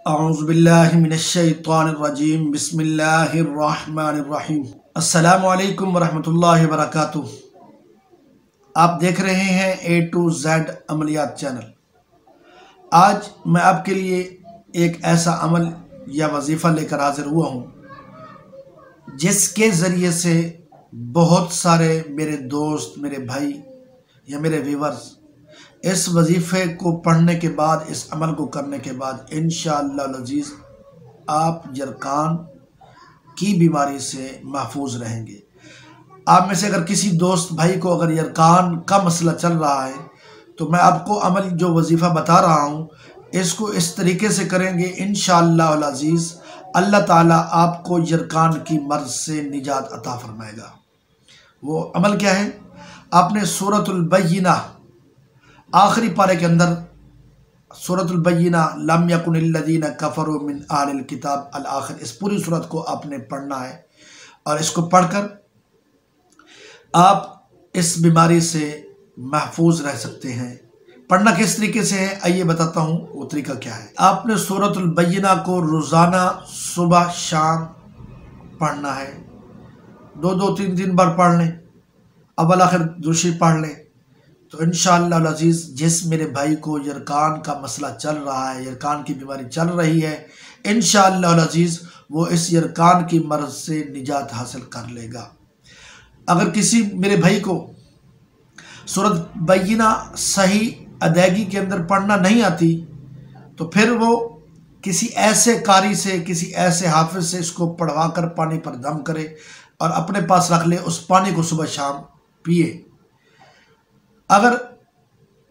اعوذ باللہ من الشیطان الرجیم بسم اللہ الرحمن الرحیم۔ السلام علیکم ورحمۃ اللہ وبرکاتہ۔ آپ دیکھ رہے ہیں A to Z عملیات چینل۔ آج میں آپ کے لیے ایک ایسا عمل یا وظیفہ لے کر حاضر ہوا ہوں جس کے ذریعے سے بہت سارے میرے دوست، میرے بھائی یا میرے ویورز اس وظیفے کو پڑھنے کے بعد، اس عمل کو کرنے کے بعد انشاءاللہ العزیز آپ یرقان کی بیماری سے محفوظ رہیں گے۔ آپ میں سے اگر کسی دوست بھائی کو اگر یرقان کا مسئلہ چل رہا ہے تو میں آپ کو عمل جو وظیفہ بتا رہا ہوں اس کو اس طریقے سے کریں گے، انشاءاللہ العزیز اللہ تعالیٰ آپ کو یرقان کی مرض سے نجات عطا فرمائے گا۔ وہ عمل کیا ہے؟ آپ نے سورۃ البینہ آخری پارے کے اندر سورۃ البینہ لم یکن الذین کفروا من اہل الکتاب الآخر، اس پوری سورت کو آپ نے پڑھنا ہے اور اس کو پڑھ کر آپ اس بیماری سے محفوظ رہ سکتے ہیں۔ پڑھنا کس طریقے سے ہے آئیے بتاتا ہوں وہ طریقہ کیا ہے۔ آپ نے سورۃ البینہ کو روزانہ صبح شام پڑھنا ہے، دو تین بار پڑھ لیں، اول آخر دوسری پڑھ لیں تو انشاءاللہ العزیز جس میرے بھائی کو یرقان کا مسئلہ چل رہا ہے، یرقان کی بیماری چل رہی ہے، انشاءاللہ العزیز وہ اس یرقان کی مرض سے نجات حاصل کر لے گا۔ اگر کسی میرے بھائی کو سورۃ بینہ صحیح ادائیگی کے اندر پڑھنا نہیں آتی تو پھر وہ کسی ایسے قاری سے، کسی ایسے حافظ سے اس کو پڑھوا کر پانی پر دم کرے اور اپنے پاس رکھ لے، اس پانی کو صبح شام پیے۔ اگر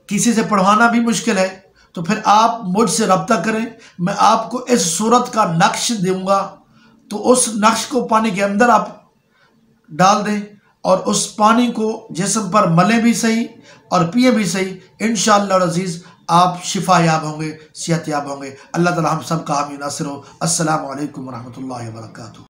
کسی سے پڑھوانا بھی مشکل ہے تو پھر آپ مجھ سے رابطہ کریں، میں آپ کو اس صورت کا نقش دوں گا تو اس نقش کو پانی کے اندر آپ ڈال دیں اور اس پانی کو جسم پر ملیں بھی صحیح اور پیے بھی صحیح، انشاءاللہ العزیز آپ شفا یاب ہوں گے، صحت یاب ہوں گے۔ اللہ تعالی ہم سب کا حامی ناصر ہو۔ السلام علیکم ورحمۃ اللہ وبرکاتہ۔